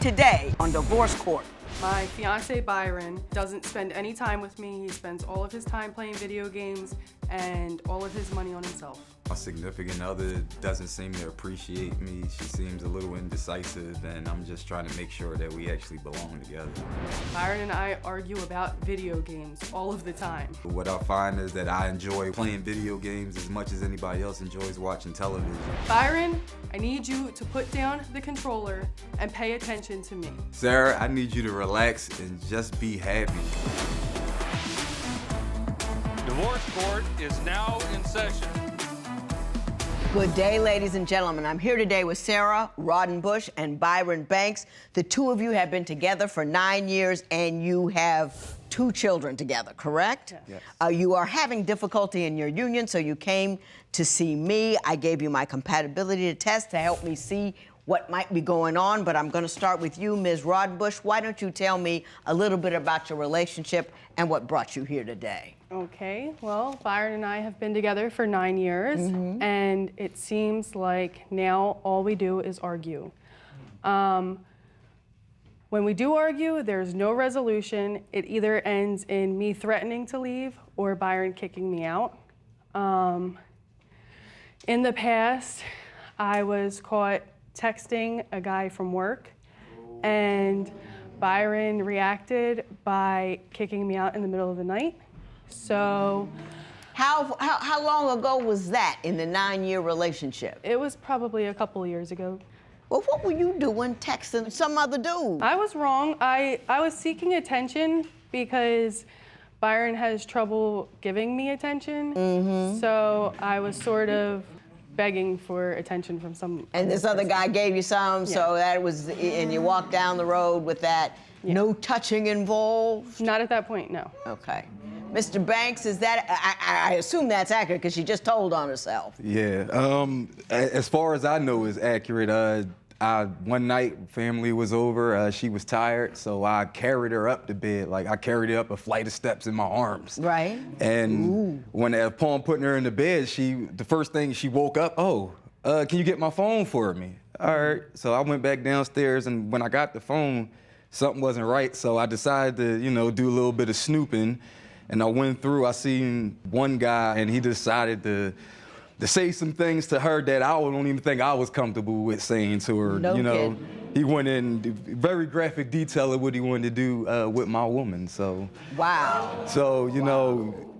today on Divorce Court. My fiance Byron doesn't spend any time with me. He spends all of his time playing video games and all of his money on himself. My significant other doesn't seem to appreciate me. She seems a little indecisive, and I'm just trying to make sure that we actually belong together. Byron and I argue about video games all of the time. What I find is that I enjoy playing video games as much as anybody else enjoys watching television. Byron, I need you to put down the controller and pay attention to me. Sara, I need you to relax and just be happy. Divorce Court is now in session. Good day, ladies and gentlemen. I'm here today with Sara, Raudenbush, and Byron Banks. The two of you have been together for 9 years, and you have 2 children together, correct? Yes. You are having difficulty in your union, so you came to see me. I gave you my compatibility test to help me see what might be going on, but I'm going to start with you, Ms. Raudenbush. Why don't you tell me a little bit about your relationship and what brought you here today? Okay, well, Byron and I have been together for 9 years, and it seems like now all we do is argue. When we do argue, there's no resolution. It either ends in me threatening to leave or Byron kicking me out. In the past, I was caught texting a guy from work, and Byron reacted by kicking me out in the middle of the night. So, How long ago was that in the 9-year relationship? it was probably a couple of years ago. Well, what were you doing texting some other dude? I was wrong. I was seeking attention because Byron has trouble giving me attention. So I was sort of begging for attention from some. And this other guy gave you some, so that was, and you walked down the road with that. Yeah. No touching involved? Not at that point, no. Okay. Mr. Banks, is that, I assume that's accurate because she just told on herself. Yeah, as far as I know is accurate. One night, family was over, she was tired, so I carried her up to bed. Like, I carried her up a flight of steps in my arms. Right. And upon putting her in the bed, the first thing she woke up, can you get my phone for me? All right, so I went back downstairs, and when I got the phone, something wasn't right, so I decided to, do a little bit of snooping. And I went through, I seen one guy, and he decided to say some things to her that I don't even think I was comfortable with saying to her. No kidding. He went in very graphic detail of what he wanted to do with my woman. So. Wow. So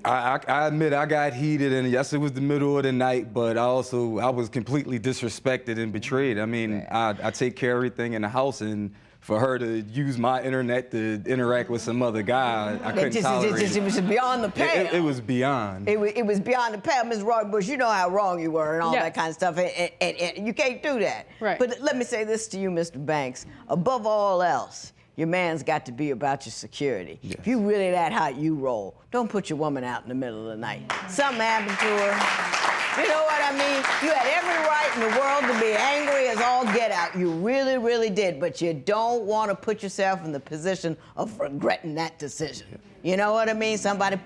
I admit I got heated, and yes, it was the middle of the night, but I was completely disrespected and betrayed. I mean, I take care of everything in the house, and for her to use my internet to interact with some other guy, I couldn't tolerate it. It was beyond the pale. It was beyond. It was beyond the pale. Ms. Raudenbush, you know how wrong you were and all that kind of stuff, and you can't do that. Right. But let me say this to you, Mr. Banks. Above all else, your man's got to be about your security. Yes. If you really that hot, you roll. Don't put your woman out in the middle of the night. Something happened to her. You know what I mean? You had every right in the world to be angry as all get out. You really, really did. But you don't want to put yourself in the position of regretting that decision. Yeah. You know what I mean? Somebody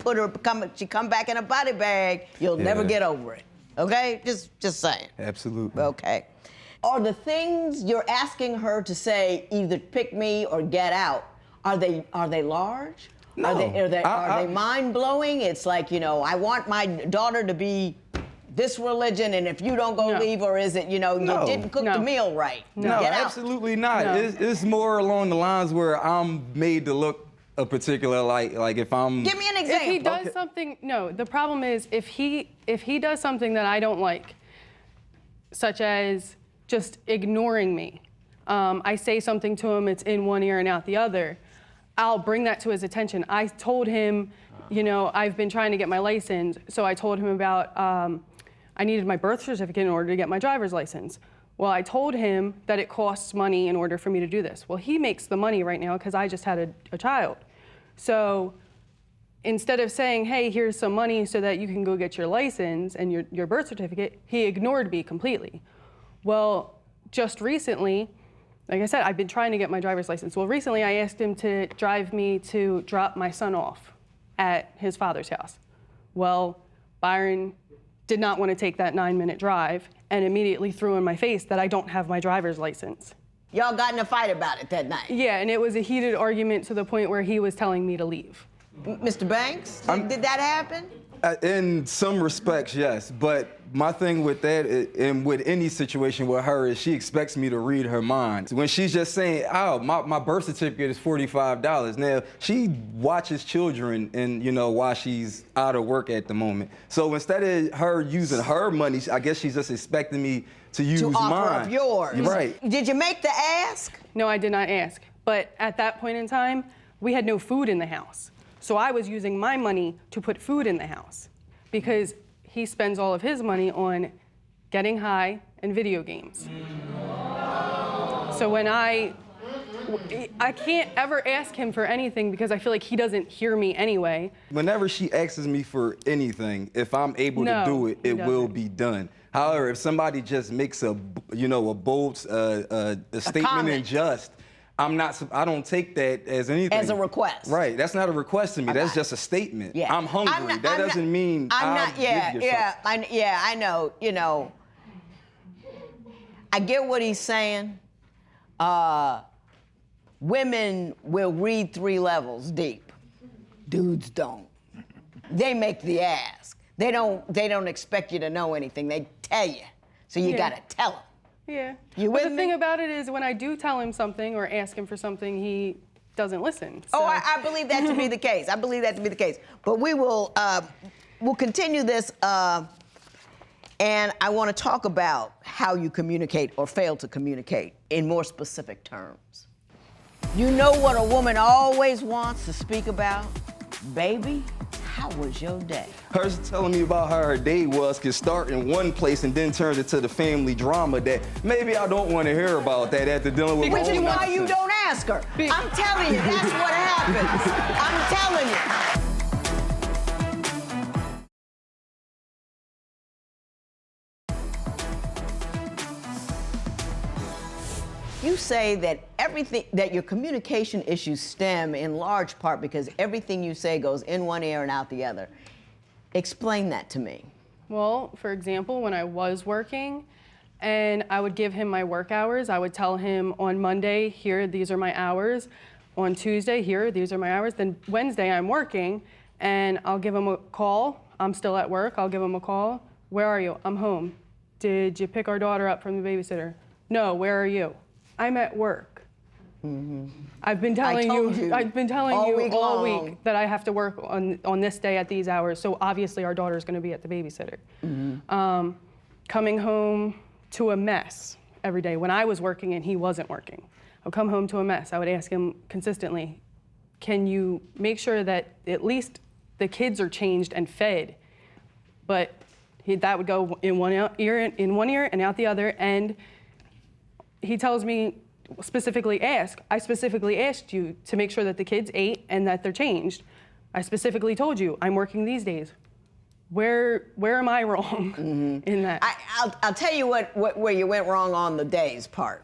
she come back in a body bag. You'll never get over it. Okay? Just saying. Absolutely. Okay. Are the things you're asking her to say, either pick me or get out, are they large? No. Are they mind-blowing? It's like, I want my daughter to be this religion, and if you don't go leave, or is it, you didn't cook the meal right? No, absolutely not. No. It's more along the lines where I'm made to look a particular like if I'm. Give me an example. If he does something, the problem is if he does something that I don't like, such as just ignoring me. I say something to him, it's in one ear and out the other. I'll bring that to his attention. I told him, I've been trying to get my license, so I told him about I needed my birth certificate in order to get my driver's license. Well, I told him that it costs money in order for me to do this. Well, he makes the money right now because I just had a child. So instead of saying, hey, here's some money so that you can go get your license and your birth certificate, he ignored me completely. Well, just recently, like I said, I've been trying to get my driver's license. Well, recently I asked him to drive me to drop my son off at his father's house. Well, Byron did not want to take that 9-minute drive and immediately threw in my face that I don't have my driver's license. Y'all got in a fight about it that night. Yeah, and it was a heated argument to the point where he was telling me to leave. Mr. Banks, did that happen? In some respects, yes. But my thing with that, and with any situation with her, is she expects me to read her mind. When she's just saying, oh, my birth certificate is $45. Now, she watches children and, while she's out of work at the moment. So instead of her using her money, I guess she's just expecting me to use mine. To offer of yours. Right. Did you make the ask? No, I did not ask. But at that point in time, we had no food in the house. So I was using my money to put food in the house because he spends all of his money on getting high and video games. So when I can't ever ask him for anything because I feel like he doesn't hear me anyway. Whenever she asks me for anything, if I'm able to do it, it will be done. However, if somebody just makes a bold statement and just, I don't take that as anything. As a request. Right, that's not a request to me, that's just a statement. Yeah. I'm hungry, that doesn't mean I'll give you something. I know, I get what he's saying. Women will read 3 levels deep. Dudes don't. They make the ask. They don't expect you to know anything. They tell you. So you gotta tell them. Yeah. You but with the thing about it is when I do tell him something or ask him for something, he doesn't listen. So. Oh, I believe that to be the case. I believe that to be the case. But we will we'll continue this, and I want to talk about how you communicate or fail to communicate in more specific terms. You know what a woman always wants to speak about? Baby, how was your day? Her telling me about how her day can start in one place and then turns into the family drama that maybe I don't want to hear about that after dealing with my Which is own why you nonsense. don't ask her. I'm telling you, that's what happens. I'm telling you. You say that that your communication issues stem in large part because everything you say goes in one ear and out the other. Explain that to me. Well, for example, when I was working and I would give him my work hours, I would tell him on Monday, here, these are my hours. On Tuesday, here, these are my hours. Then Wednesday, I'm working and I'll give him a call. I'm still at work, I'll give him a call. Where are you? I'm home. Did you pick our daughter up from the babysitter? No, where are you? I'm at work. Mm-hmm. I've been telling you all week that I have to work on this day at these hours, so obviously our daughter's gonna be at the babysitter. Mm-hmm. Coming home to a mess every day. When I was working and he wasn't working, I'd come home to a mess. I would ask him consistently, can you make sure that at least the kids are changed and fed? But that would go in one ear and out the other, and he tells me, I specifically asked you to make sure that the kids ate and that they're changed. I specifically told you, I'm working these days. Where am I wrong in that? I'll tell you where you went wrong on the days part.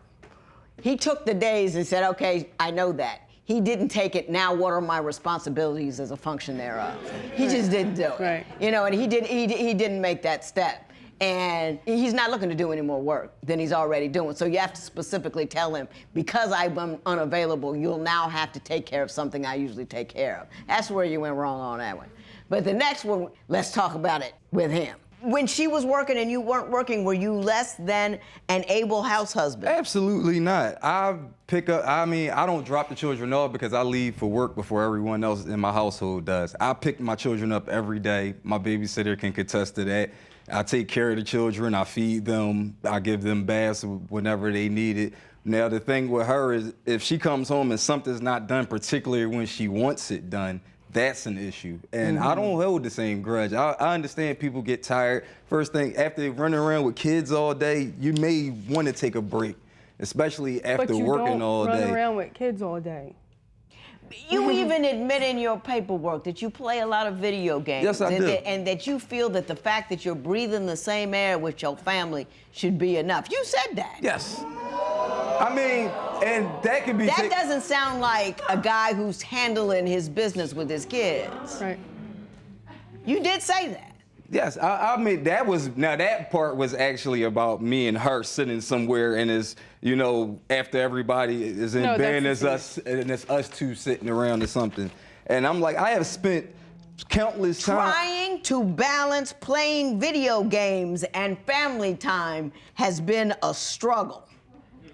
He took the days and said, okay, I know that. He didn't take it, now what are my responsibilities as a function thereof? He just didn't do it. Right. And he didn't make that step. And he's not looking to do any more work than he's already doing. So you have to specifically tell him, because I'm unavailable, you'll now have to take care of something I usually take care of. That's where you went wrong on that one. But the next one, let's talk about it with him. When she was working and you weren't working, were you less than an able house husband? Absolutely not. I don't drop the children off because I leave for work before everyone else in my household does. I pick my children up every day. My babysitter can contest to that. I take care of the children, I feed them, I give them baths whenever they need it. Now, the thing with her is if she comes home and something's not done, particularly when she wants it done, that's an issue. And I don't hold the same grudge. I understand people get tired. First thing, after running around with kids all day, you may want to take a break, especially after working all day. But you don't run around with kids all day. You even admit in your paperwork that you play a lot of video games. Yes, I do. And that you feel that the fact that you're breathing the same air with your family should be enough. You said that. Yes. I mean, and that could be... That doesn't sound like a guy who's handling his business with his kids. Right. You did say that. Yes, I mean, that part was actually about me and her sitting somewhere and it's, you know, after everybody is in bed and it's us two sitting around or something. And I'm like, I have spent countless time. Trying to balance playing video games and family time has been a struggle.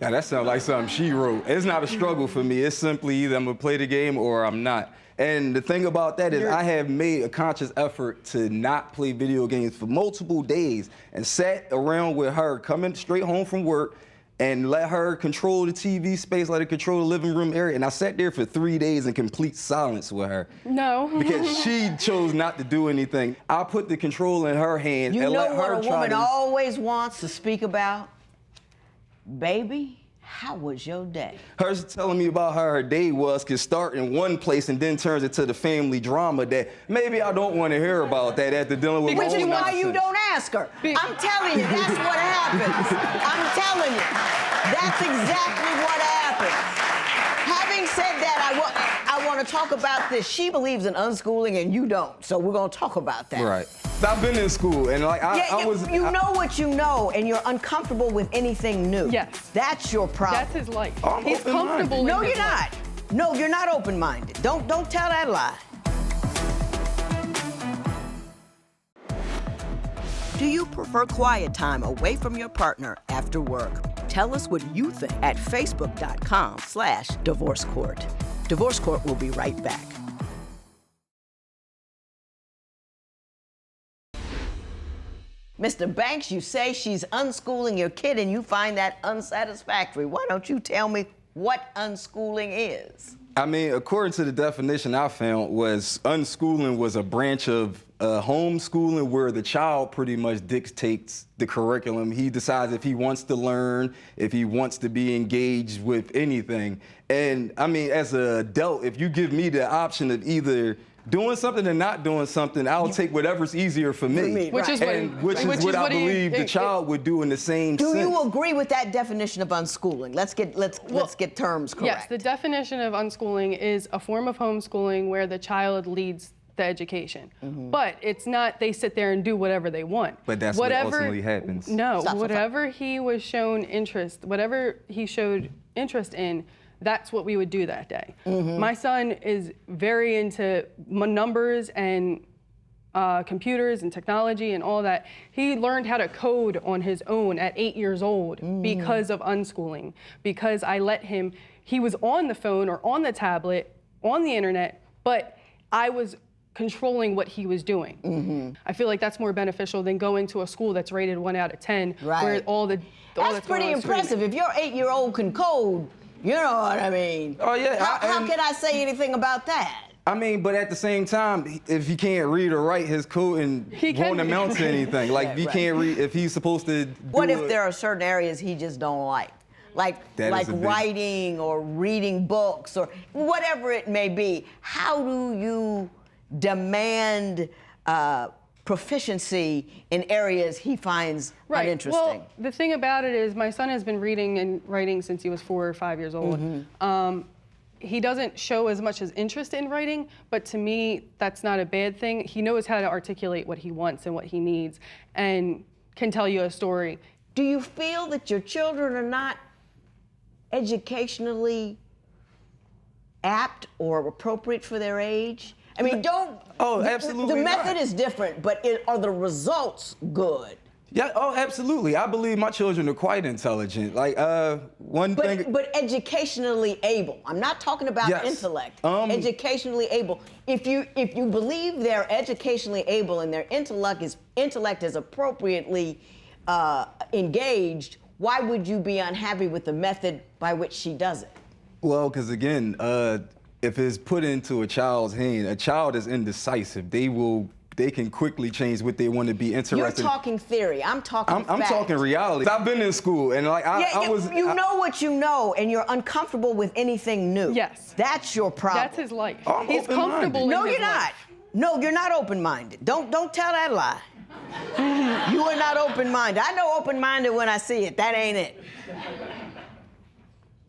Now, that sounds like something she wrote. It's not a struggle for me. It's simply either I'm gonna play the game or I'm not. And the thing about that is I have made a conscious effort to not play video games for multiple days and sat around with her, coming straight home from work, and let her control the TV space, let her control the living room area. And I sat there for 3 days in complete silence with her. No. Because she chose not to do anything. I put the control in her hand and let her try to... You know what a woman always wants to speak about? Baby, how was your day? Her telling me about how her day was can start in one place and then turns into the family drama that maybe I don't want to hear about that after dealing with my Which is own why nonsense. you don't ask her. I'm telling you, that's what happens. I'm telling you, that's exactly what happens. Having said that, I want to talk about this. She believes in unschooling and you don't, so we're going to talk about that. Right. I've been in school and like you know what you know and you're uncomfortable with anything new. Yes. That's your problem. That's his life. I'm He's open-minded. comfortable No, in you're his life. not. No, you're not open-minded. Don't tell that lie. Do you prefer quiet time away from your partner after work? Tell us what you think at facebook.com/Divorce Court. Divorce Court will be right back. Mr. Banks, you say she's unschooling your kid and you find that unsatisfactory. Why don't you tell me what unschooling is? I mean, according to the definition I found, was unschooling was a branch of homeschooling where the child pretty much dictates the curriculum. He decides if he wants to learn, if he wants to be engaged with anything. And I mean, as an adult, if you give me the option of either doing something and not doing something, I'll take whatever's easier for me. Which is what I believe the child would do in the same sense. Do you agree with that definition of unschooling? Let's get terms correct. Yes, the definition of unschooling is a form of homeschooling where the child leads the education. But it's not they sit there and do whatever they want. But that's what ultimately happens. No, whatever he was shown interest, whatever he showed interest in, that's what we would do that day. My son is very into numbers and computers and technology and all that. He learned how to code on his own at 8 years old because of unschooling, because I let him, he was on the phone or on the tablet, on the internet, but I was controlling what he was doing. I feel like that's more beneficial than going to a school that's rated 1 out of 10, where all that's pretty impressive. If your 8-year-old can code, you know what I mean? Oh, yeah. How can I say anything about that? I mean, but at the same time, if he can't read or write his code and won't amount to anything, like if he can't read, if he's supposed to do What if there are certain areas he just don't like? Like writing or reading books or whatever it may be. How do you demand proficiency in areas he finds uninteresting? Well, the thing about it is my son has been reading and writing since he was 4 or 5 years old. He doesn't show as much as interest in writing, but to me, that's not a bad thing. He knows how to articulate what he wants and what he needs and can tell you a story. Do you feel that your children are not educationally apt or appropriate for their age? I mean, Oh, absolutely The not. method is different, but are the results good? Yeah, oh, absolutely. I believe my children are quite intelligent. Like, But educationally able. I'm not talking about intellect. Educationally able. If you believe they're educationally able and their intellect is appropriately engaged, why would you be unhappy with the method by which she does it? Well, because again, if it's put into a child's hand, a child is indecisive. They can quickly change what they want to be interested in. You're talking theory. I'm talking I'm talking reality. I've been in school and like you know what you know and you're uncomfortable with anything new. Yes. That's your problem. That's his life. I'm He's open-minded. comfortable No, in his you're not. life. No, you're not open-minded. Don't tell that lie. You are not open-minded. I know open-minded when I see it. That ain't it.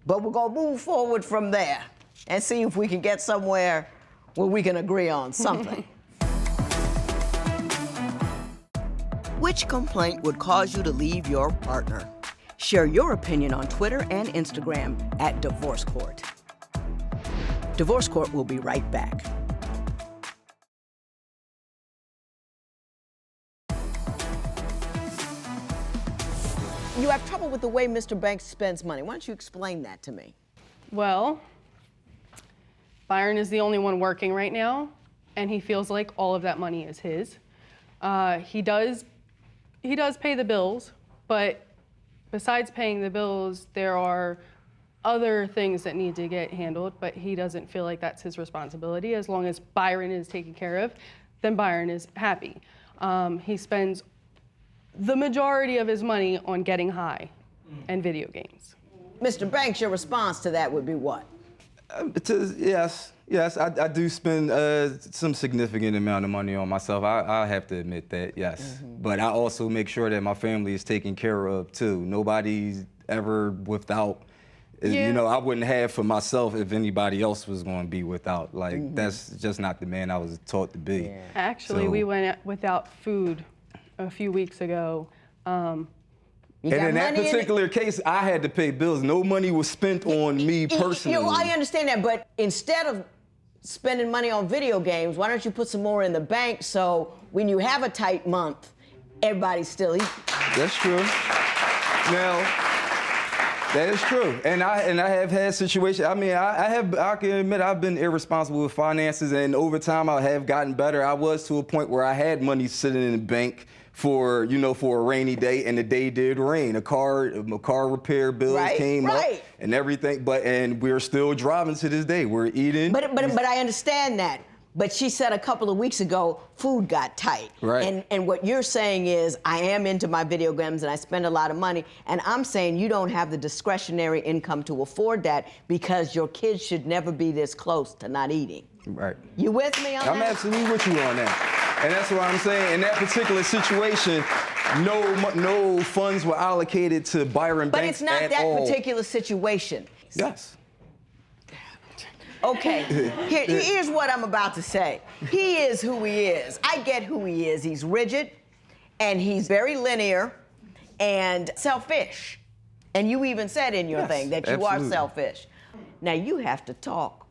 But we're gonna move forward from there and see if we can get somewhere where we can agree on something. Which complaint would cause you to leave your partner? Share your opinion on Twitter and Instagram at Divorce Court. Divorce Court will be right back. You have trouble with the way Mr. Banks spends money. Why don't you explain that to me? Well, Byron is the only one working right now, and he feels like all of that money is his. He does pay the bills, but besides paying the bills, there are other things that need to get handled, but he doesn't feel like that's his responsibility. As long as Byron is taken care of, then Byron is happy. He spends the majority of his money on getting high and video games. Mr. Banks, your response to that would be what? Yes, I do spend some significant amount of money on myself. I have to admit that, yes. But I also make sure that my family is taken care of too. Nobody's ever without. Yeah. You know, I wouldn't have for myself if anybody else was going to be without. Like, that's just not the man I was taught to be. Yeah. Actually, we went without food a few weeks ago. And in that particular case, I had to pay bills. No money was spent on me personally. You know, I understand that, but instead of spending money on video games, why don't you put some more in the bank so when you have a tight month, everybody's still eating? That's true. Now, that is true, and I have had situations. I mean, I can admit I've been irresponsible with finances, and over time I have gotten better. I was to a point where I had money sitting in the bank for a rainy day, and the day did rain. A car repair bills came up and everything, and we're still driving to this day. We're eating. But I understand that. But she said a couple of weeks ago, food got tight. Right. And what you're saying is, I am into my video games and I spend a lot of money. And I'm saying you don't have the discretionary income to afford that because your kids should never be this close to not eating. Right. You with me on that? I'm absolutely with you on that. And that's what I'm saying. In that particular situation, no funds were allocated to Byron But Banks it's not that all. particular situation. Yes. Okay, here's what I'm about to say. He is who he is. I get who he is. He's rigid, and he's very linear, and selfish. And you even said in your thing that you absolutely. are selfish. Now, you have to talk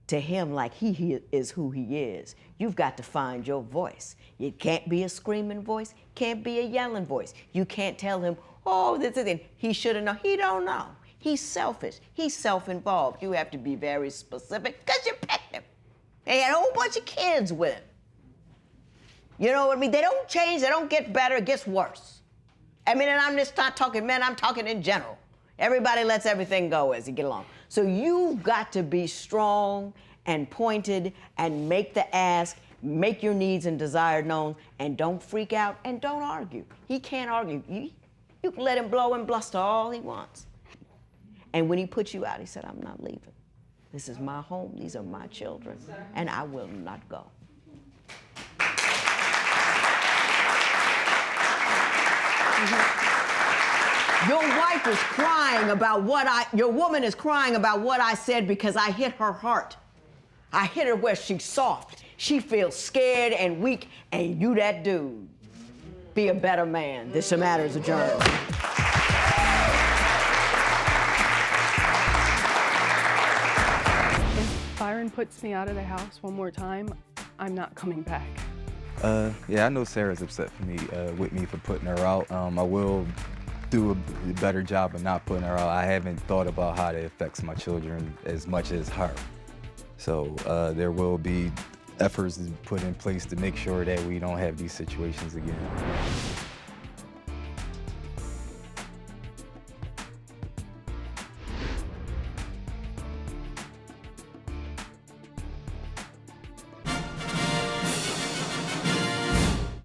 to him like he is who he is. You've got to find your voice. It can't be a screaming voice, can't be a yelling voice. You can't tell him, oh, this is it. He should have known. He don't know. He's selfish. He's self-involved. You have to be very specific because you picked him. And he had a whole bunch of kids with him. You know what I mean? They don't change. They don't get better. It gets worse. I mean, and I'm just not talking men. I'm talking in general. Everybody lets everything go as you get along. So you've got to be strong and pointed and make the ask, make your needs and desires known, and don't freak out and don't argue. He can't argue. You can let him blow and bluster all he wants. And when he put you out, he said, I'm not leaving. This is my home. These are my children. And I will not go. Your wife is crying about your woman is crying about what I said because I hit her heart. I hit her where she's soft. She feels scared and weak, and you that dude. Be a better man. This matter is adjourned. Byron puts me out of the house one more time, I'm not coming back. Yeah, I know Sarah's upset with me for putting her out. I will do a better job of not putting her out. I haven't thought about how that affects my children as much as her. So there will be efforts put in place to make sure that we don't have these situations again.